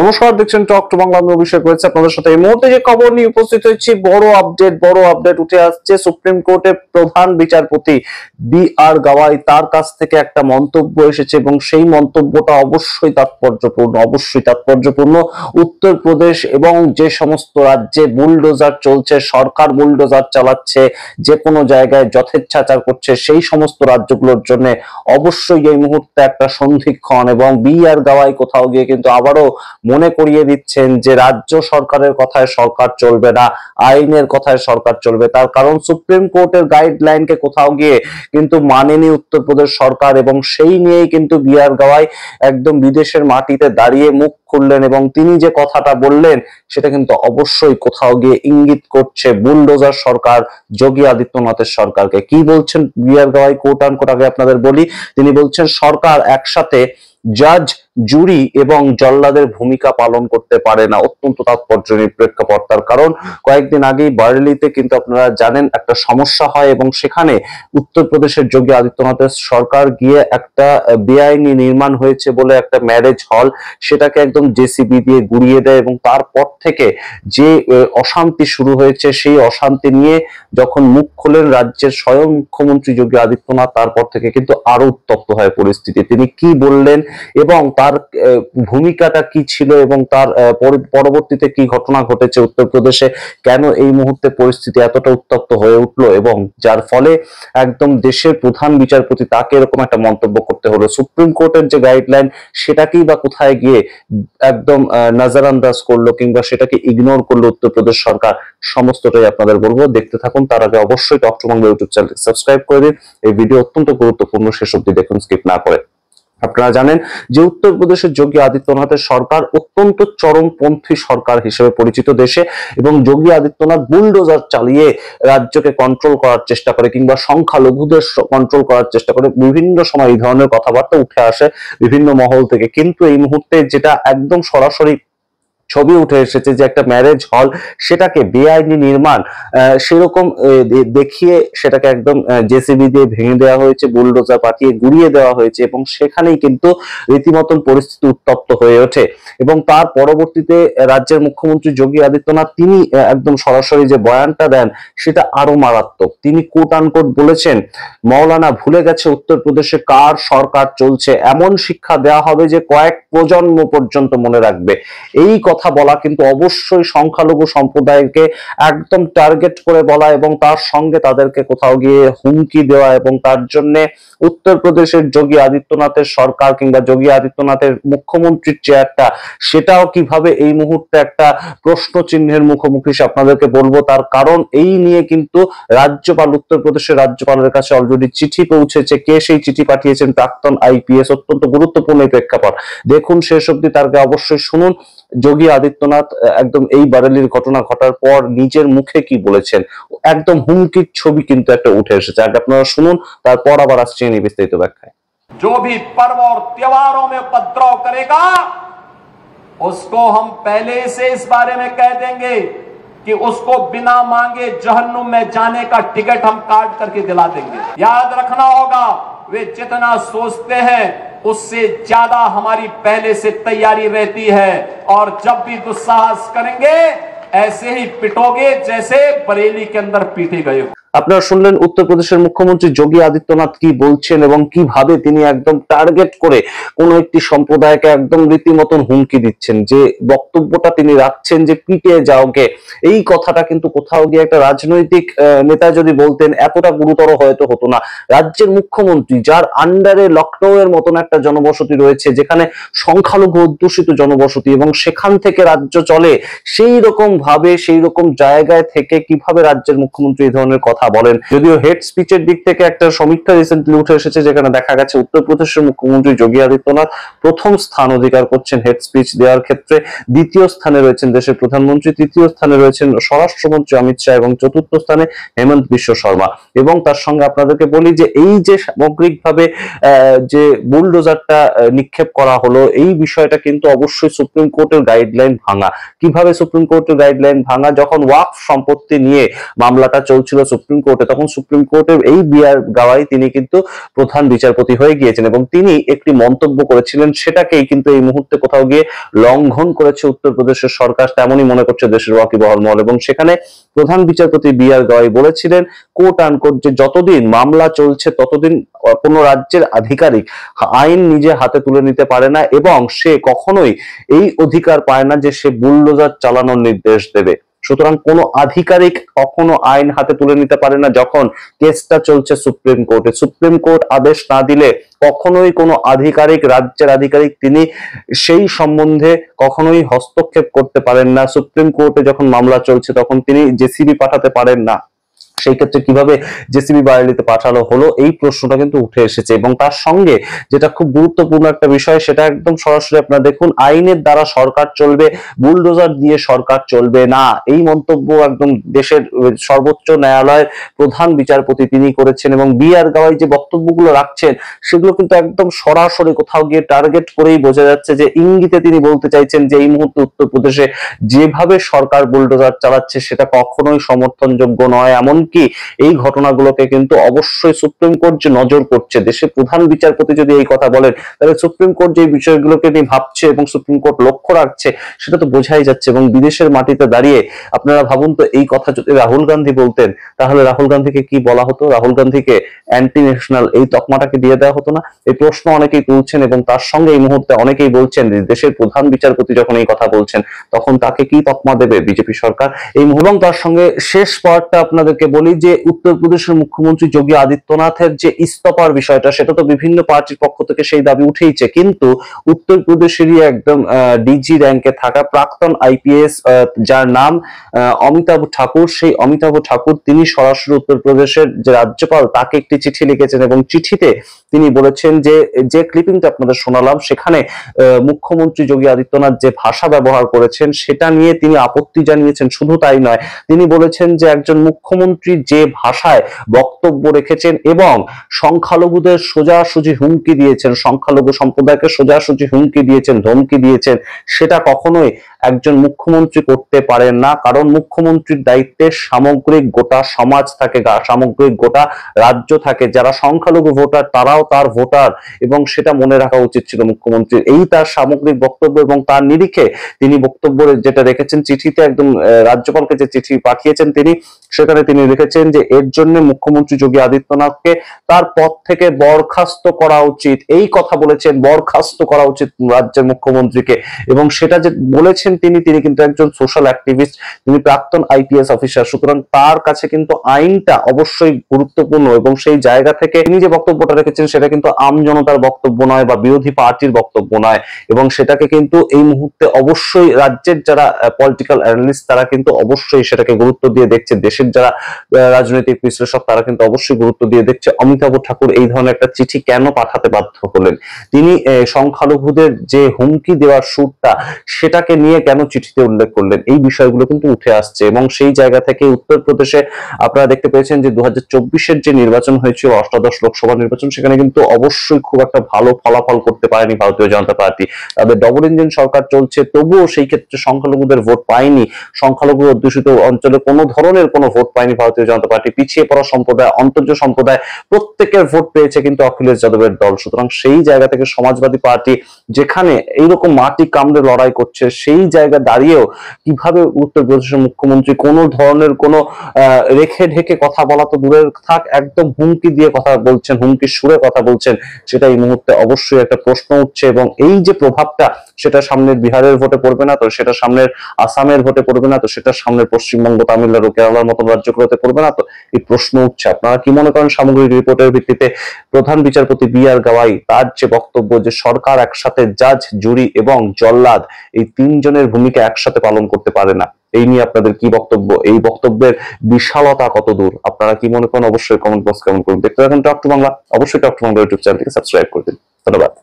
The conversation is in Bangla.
নমস্কার, দেখছেন টক টু বাংলা। আমি অভিষেক রয়েছে আপনাদের সাথে। এই মুহূর্তে যে খবর নিয়ে উপস্থিত হয়েছি, বড় আপডেট উঠে আসছে। সুপ্রিম কোর্টের প্রধান বিচারপতি বি.আর. গাওয়াই, তার কাছ থেকে একটা মন্তব্য এসেছে এবং সেই মন্তব্যটা অবশ্যই তাৎপর্যপূর্ণ। উত্তরপ্রদেশ এবং যে সমস্ত রাজ্যে বুলডোজার চলছে, সরকার বুলডোজার চালাচ্ছে, যে কোনো জায়গায় যথেচ্ছাচার করছে, সেই সমস্ত রাজ্যগুলোর জন্য অবশ্যই এই মুহূর্তে একটা সন্ধিক্ষণ। এবং বি.আর. গাওয়াই কোথাও গিয়ে কিন্তু আবারও মনে করিয়ে দিচ্ছেন যে রাজ্য সরকারের কথায় সরকার চলবে না, আইনের কথায় সরকার চলবে। তার কারণ সুপ্রিম কোর্টের গাইডলাইনকে কোথাও গিয়ে কিন্তু মানেনি উত্তরপ্রদেশ সরকার, এবং সেই নিয়েই কিন্তু বি.আর. গাওয়াই একদম বিদেশের মাটিতে দাঁড়িয়ে মুখ খুললেন। এবং তিনি যে কথাটা বললেন সেটা কিন্তু অবশ্যই কোথাও গিয়ে ইঙ্গিত করছে বুলডোজার সরকার, যোগী আদিত্যনাথের সরকারকে। কি বলছেন বি.আর. গাওয়াই? কোট আনকোট আগে আপনাদের বলি। তিনি বলছেন, সরকার একসাথে জাজ, জুরি এবং জল্লাদের ভূমিকা পালন করতে পারে না। অত্যন্ত তাৎপর্যের প্রেক্ষাপট। তার কারণ কয়েকদিন আগেই বারেলিতে কিন্তু আপনারা জানেন একটা সমস্যা হয়, এবং সেখানে উত্তরপ্রদেশের যোগী আদিত্যনাথের সরকার গিয়ে একটা বেআইনি নির্মাণ হয়েছে বলে একটা ম্যারেজ হল, সেটাকে একদম জেসিবি দিয়ে গুড়িয়ে দেয়। এবং তারপর থেকে যে অশান্তি শুরু হয়েছে, সেই অশান্তি নিয়ে যখন মুখ খোলেন রাজ্যের স্বয়ং মুখ্যমন্ত্রী যোগী আদিত্যনাথ, তারপর থেকে কিন্তু আরো উত্তপ্ত হয় পরিস্থিতি। তিনি কি বললেন এবং তার ভূমিকাটা কি ছিল, এবং তার পরবর্তীতে কি ঘটনা ঘটেছে উত্তরপ্রদেশে, কেন এই মুহূর্তে পরিস্থিতি এতটা উত্তপ্ত হয়ে উঠলো, এবং যার ফলে একদম দেশের প্রধান বিচারপতি তাকে এরকম একটা মন্তব্য করতে হলো। সুপ্রিম কোর্টের যে গাইডলাইন, সেটাকেই বা কোথায় গিয়ে একদম নজরআন্দাজ করলো, কিংবা সেটাকে ইগনোর করলো উত্তরপ্রদেশ সরকার, সমস্তটাই আপনাদের বলবো। দেখতে থাকুন। তার আগে অবশ্যই talk to Bangla YouTube channel subscribe করে দিন। এই ভিডিও অত্যন্ত গুরুত্বপূর্ণ, শেষ অবধি দেখুন, স্কিপ না করে। আপনারা জানেন যে উত্তরপ্রদেশের যোগী আদিত্যনাথের সরকার অত্যন্ত চরমপন্থী সরকার হিসেবে পরিচিত দেশে, এবং যোগী আদিত্যনাথ বুলডোজার চালিয়ে রাজ্যকে কন্ট্রোল করার চেষ্টা করে, কিংবা সংখ্যালঘুদের কন্ট্রোল করার চেষ্টা করে। বিভিন্ন সময় এই ধরনের কথাবার্তা উঠে আসে বিভিন্ন মহল থেকে, কিন্তু এই মুহূর্তে যেটা একদম সরাসরি ছবি উঠে এসেছে যে একটা ম্যারেজ হল, সেটাকে বেআইনি নির্মাণ সেরকম দেখিয়ে সেটাকে একদম জেসিবি দিয়ে ভেঙে দেওয়া হয়েছে, বুলডোজার পাঠিয়ে গুড়িয়ে দেওয়া হয়েছে, এবং সেখানেই কিন্তু রীতিমতন পরিস্থিতি উত্তপ্ত হয়ে ওঠে। এবং তার পরবর্তীতে রাজ্যের মুখ্যমন্ত্রী যোগী আদিত্যনাথ তিনি একদম সরাসরি যে বয়ানটা দেন, সেটা আরো মারাত্মক। তিনি কোট আনকোট বলেছেন, মৌলানা ভুলে গেছে উত্তরপ্রদেশে কার সরকার চলছে, এমন শিক্ষা দেওয়া হবে যে কয়েক প্রজন্ম পর্যন্ত মনে রাখবে। এই কথা বলা কিন্তু অবশ্যই সংখ্যালঘু সম্প্রদায়কে একদম টার্গেট করে বলা, এবং তার সঙ্গে তাদেরকে কোথাও গিয়ে হুমকি দেওয়া। এবং তার জন্য উত্তরপ্রদেশের যোগী আদিত্যনাথের সরকার, কিংবা যোগী আদিত্যনাথের মুখ্যমন্ত্রীর চেয়ারটা, সেটাও কিভাবে এই মুহূর্তে একটা প্রশ্ন চিহ্নের মুখোমুখি আপনাদেরকে বলবো। তার কারণ এই নিয়ে কিন্তু রাজ্যপাল, উত্তরপ্রদেশের রাজ্যপালের কাছে অলরেডি চিঠি পৌঁছেছে। কে সেই চিঠি পাঠিয়েছেন? প্রাক্তন আইপিএস। অত্যন্ত গুরুত্বপূর্ণ এই প্রেক্ষাপট। দেখুন শেষ অবধি, তার আগে অবশ্যই শুনুন যোগী আদিত্যনাথ একদম এই বারেলির ঘটনা ঘটার পর নিজের মুখে কি বলেছেন। একদম হুমকির ছবি কিন্তু একটা উঠে এসেছে। আগে আপনারা শুনুন, তারপর আবার আসছে বিস্তারিত ব্যাখ্যায়। जो भी पर्व और त्योहारों में उपद्रव करेगा, उसको हम पहले से इस बारे में कह देंगे कि उसको बिना मांगे जहन्नुम में जाने का टिकट हम काट करके दिला देंगे। याद रखना होगा, वे जितना सोचते हैं उससे ज्यादा हमारी पहले से तैयारी रहती है, और जब भी दुस्साहस करेंगे ऐसे ही पिटोगे जैसे बरेली के अंदर पीटे गए हो। আপনারা শুনলেন উত্তরপ্রদেশের মুখ্যমন্ত্রী যোগী আদিত্যনাথ কি বলছেন, এবং কিভাবে তিনি একদম টার্গেট করে কোন একটি সম্প্রদায়কে একদম রীতিমতন হুমকি দিচ্ছেন। যে বক্তব্যটা তিনি রাখছেন যে পিটিয়ে যাওকে, এই কথাটা কিন্তু কোথাও গিয়ে একটা রাজনৈতিক নেতা যদি বলতেন, এতটা গুরুতর হয়তো হতো না। রাজ্যের মুখ্যমন্ত্রী, যার আন্ডারে লখনৌ এর মতন একটা জনবসতি রয়েছে, যেখানে সংখ্যালঘু অধ্যুষিত জনবসতি, এবং সেখান থেকে রাজ্য চলে, সেই রকম ভাবে সেই রকম জায়গায় থেকে কিভাবে রাজ্যের মুখ্যমন্ত্রী এই ধরনের কথা বলেন। যদিও হেড স্পিচের দিক থেকে একটা সমীক্ষা রিসেন্টলি উঠে এসেছে, যেখানে দেখা গেছে উত্তরপ্রদেশের মুখ্যমন্ত্রী যোগী আদিত্যনাথ প্রথম স্থান অধিকার করছেন হেড স্পিচ দেওয়ার ক্ষেত্রে। দ্বিতীয় স্থানে রয়েছেন দেশের প্রধানমন্ত্রী, তৃতীয় স্থানে রয়েছেন স্বরাষ্ট্রমন্ত্রী অমিত শাহ, এবং চতুর্থ স্থানে হেমন্ত বিশ্ব শর্মা। এবং তার সঙ্গে আপনাদেরকে বলি যে এই যে সামগ্রিকভাবে যে বুলডোজারটা নিক্ষেপ করা হলো, এই বিষয়টা কিন্তু অবশ্যই সুপ্রিম কোর্টের গাইডলাইন ভাঙা। কিভাবে সুপ্রিম কোর্টের গাইডলাইন ভাঙা? যখন ওয়াকফ সম্পত্তি নিয়ে মামলাটা চলছিল সুপ্রিম সুপ্রিম কোর্টে, তখন সুপ্রিম কোর্টের এই বিআর গাওয়াই তিনি কিন্তু প্রধান বিচারপতি হয়ে গিয়েছেন এবং তিনি একটি মন্তব্য করেছিলেন, সেটাকেই কিন্তু এই মুহূর্তে কোথাও গিয়ে লঙ্ঘন করেছে উত্তরপ্রদেশের সরকার, তেমনই মনে করছে দেশের ওয়াকিবহাল মহল। এবং সেখানে প্রধান বিচারপতি বিআর গাওয়াই বলেছিলেন কোট আনকোট যে যতদিন মামলা চলছে ততদিন কোনো রাজ্যের আধিকারিক আইন নিজে হাতে তুলে নিতে পারে না এবং সে কখনোই এই অধিকার পায় না যে সে বুলডোজার চালানোর নির্দেশ দেবে। সুতরাং কোনো আধিকারিক কখনো আইন হাতে তুলে নিতে পারে না যখন কেসটা চলছে সুপ্রিম কোর্টে। সুপ্রিম কোর্ট আদেশ না দিলে কখনোই কোনো আধিকারিক, রাজ্যের আধিকারিক, তিনি সেই সম্বন্ধে কখনোই হস্তক্ষেপ করতে পারেন না। সুপ্রিম কোর্টে যখন মামলা চলছে তখন তিনি জেসিবি পাঠাতে পারেন না। সেই ক্ষেত্রে কিভাবে জেসিবি বারেলিতে পাঠানো হলো, এই প্রশ্নটা কিন্তু উঠে এসেছে। এবং তার সঙ্গে যেটা খুব গুরুত্বপূর্ণ একটা বিষয়, সেটা একদম সরাসরি আপনারা দেখুন, আইনের দ্বারা সরকার চলবে, বুলডোজার দিয়ে সরকার চলবে না। এই মন্তব্য একদম দেশের সর্বোচ্চ ন্যায়ালয়ের প্রধান বিচারপতি তিনি করেছেন এবং বিআর গাওয়াই যে বক্তব্যগুলো রাখছেন সেগুলো কিন্তু একদম সরাসরি কোথাও গিয়ে টার্গেট করেই বোঝা যাচ্ছে যে ইঙ্গিতে তিনি বলতে চাইছেন যে এই মুহূর্তে উত্তরপ্রদেশে যেভাবে সরকার বুলডোজার চালাচ্ছে সেটা কখনোই সমর্থনযোগ্য নয়। এমনকি এই ঘটনাগুলোকে কিন্তু অবশ্যই সুপ্রিম কোর্ট যে নজর করছে, দেশের প্রধান বিচারপতি যদি এই কথা বলেন তাহলে সুপ্রিম কোর্ট যে বিষয়গুলোকে নিয়ে ভাবছে এবং সুপ্রিম কোর্ট লক্ষ্য রাখছে সেটা তো বোঝাই যাচ্ছে। এবং বিদেশের মাটিতে দাঁড়িয়ে আপনারা ভাবুন তো, এই কথা যদি রাহুল গান্ধী বলতেন তাহলে রাহুল গান্ধীকে কি বলা হতো? রাহুল গান্ধীকে অ্যান্টি ন্যাশনাল এই তকমাটাকে দিয়ে দেওয়া হতো না? এই প্রশ্ন অনেকেই তুলছেন এবং তার সঙ্গে এই মুহূর্তে অনেকেই বলছেন যে দেশের প্রধান বিচারপতি যখন এই কথা বলছেন তখন তাকে কি তকমা দেবে বিজেপি সরকার? এই এবং তার সঙ্গে শেষ পার্টটা আপনাদেরকে বলি যে উত্তরপ্রদেশের মুখ্যমন্ত্রী যোগী আদিত্যনাথের যে ইস্তফার বিষয়টা, সেটা তো বিভিন্ন পার্টির পক্ষ থেকে সেই দাবি উঠেইছে, কিন্তু উত্তরপ্রদেশেরই একদম ডিজি র্যাঙ্কে থাকা প্রাক্তন আইপিএস যার নাম অমিতাভ ঠাকুর, সেই অমিতাভ ঠাকুর তিনি সরাসরি উত্তরপ্রদেশের যে রাজ্যপাল তাকে একটি চিঠি লিখেছেন এবং চিঠিতে তিনি বলেছেন যে ক্লিপিংটা আপনাদের শোনালাম সেখানে মুখ্যমন্ত্রী যোগী আদিত্যনাথ যে ভাষা ব্যবহার করেছেন সেটা নিয়ে তিনি আপত্তি জানিয়েছেন। শুধু তাই নয়, তিনি বলেছেন যে একজন মুখ্যমন্ত্রী যে ভাষায় বক্তব্য রেখেছেন এবং সংখ্যালঘুদের সোজাসুজি হুমকি দিয়েছেন, সংখ্যালঘু সম্প্রদায়কে সোজাসুজি হুমকি দিয়েছেন, ধমকি দিয়েছেন, সেটা কখনোই একজন মুখ্যমন্ত্রী করতে পারেন না। কারণ মুখ্যমন্ত্রীর দায়িত্বে সামগ্রিক গোটা সমাজ থাকে, সামগ্রিক গোটা রাজ্য থাকে, যারা সংখ্যালঘু ভোটার তারাও তার ভোটার, এবং সেটা মনে রাখা উচিত ছিল মুখ্যমন্ত্রীর। এই তার সামগ্রিক বক্তব্য এবং তার নিরিখে তিনি বক্তব্য যেটা রেখেছেন চিঠিতে, একদম রাজ্যপালকে যে চিঠি পাঠিয়েছেন তিনি, সেখানে তিনি লিখেছেন যে এর জন্য মুখ্যমন্ত্রী যোগী আদিত্যনাথকে তার পদ থেকে বরখাস্ত করা উচিত। এই কথা বলেছেন, বরখাস্ত করা উচিত রাজ্যের মুখ্যমন্ত্রীকে। এবং সেটা যে বলেছেন তিনি কিন্তু একজন সোশ্যাল অ্যাক্টিভিস্ট, তিনি প্রাক্তন আইপিএস অফিসার, সুতরাং তার কাছে কিন্তু আইনটা অবশ্যই গুরুত্বপূর্ণ। এবং সেই জায়গা থেকে তিনি যে বক্তব্যটা রেখেছেন সেটা কিন্তু আম জনতার বক্তব্য নয় বা বিরোধী পার্টির বক্তব্য নয়, এবং সেটাকে কিন্তু এই মুহূর্তে অবশ্যই রাজ্যের যারা পলিটিক্যাল অ্যানালিস্ট তারা কিন্তু অবশ্যই সেটাকে গুরুত্ব দিয়ে দেখছে, দেশের যারা রাজনৈতিক বিশ্লেষক তারা কিন্তু অবশ্যই গুরুত্ব দিয়ে দেখছে অমিতাভ ঠাকুর এই ধরনের একটা চিঠি কেন পাঠাতে বাধ্য হলেন। তিনি সংখ্যালঘুদের যে হুমকি দেওয়ার সুরটা সেটাকে নিয়ে কেন চিঠিতে উল্লেখ করলেন, এই বিষয়গুলো কিন্তু উঠে আসছে। এবং সেই জায়গা থেকে উত্তরপ্রদেশে আপনারা দেখতে পেয়েছেন যে 2024-এর যে নির্বাচন হয়েছিল, অষ্টাদশ লোকসভা নির্বাচন, সেখানে কিন্তু অবশ্যই খুব একটা ভালো ফলাফল করতে পারেনি ভারতীয় জনতা পার্টি। তাদের ডবল ইঞ্জিন সরকার চলছে, তবুও সেই ক্ষেত্রে সংখ্যালঘুদের ভোট পায়নি, সংখ্যালঘু অধ্যুষিত অঞ্চলে কোনো ধরনের কোনো ভোট পায়নি ভারতীয় জনতা পার্টি। পিছিয়ে পড়া সম্প্রদায়, অন্তর্য সম্প্রদায় প্রত্যেকের ভোট পেয়েছে কিন্তু অখিলেশ যাদবের দল। সুতরাং সেই জায়গা থেকে সমাজবাদী পার্টি যেখানে এইরকম মাটি কামড়ে লড়াই করছে, সেই জায়গা দাঁড়িয়েও কিভাবে উত্তরপ্রদেশের মুখ্যমন্ত্রী কোনো ধরনের কোনো রেখে ঢেকে কথা বলা তো দূরের থাক, একদম হুমকি দিয়ে কথা বলছেন, হুমকির সুরে কথা বলছেন, সেটা এই মুহূর্তে অবশ্যই একটা প্রশ্ন উঠছে। এবং এই যে প্রভাবটা, সেটা সামনের বিহারের ভোটে পড়বে না তো, সেটা সামনের আসামের ভোটে পড়বে না তো, সেটা সামনের পশ্চিমবঙ্গ, তামিলনাড়ু, কেরালার মতো রাজ্যগুলোতে পড়বে না তো, এই প্রশ্ন উঠছে। আপনারা কি মনে করেন সামগ্রিক রিপোর্টের ভিত্তিতে প্রধান বিচারপতি বিআর গাওয়াই তার যে বক্তব্য যে সরকার একসাথে জাজ, জুরি এবং জল্লাদ এই তিনজনের ভূমিকা একসাথে পালন করতে পারে না, এই নিয়ে আপনাদের কি বক্তব্য? এই বক্তব্যের বিশালতা কত দূর আপনারা কি মনে করেন? অবশ্যই কমেন্ট বক্স কমেন্ট করুন। দেখতে থাকুন টক টু বাংলা, অবশ্যই টক টু বাংলা ইউটিউব চ্যানেলটিকে সাবস্ক্রাইব করে দিন। ধন্যবাদ।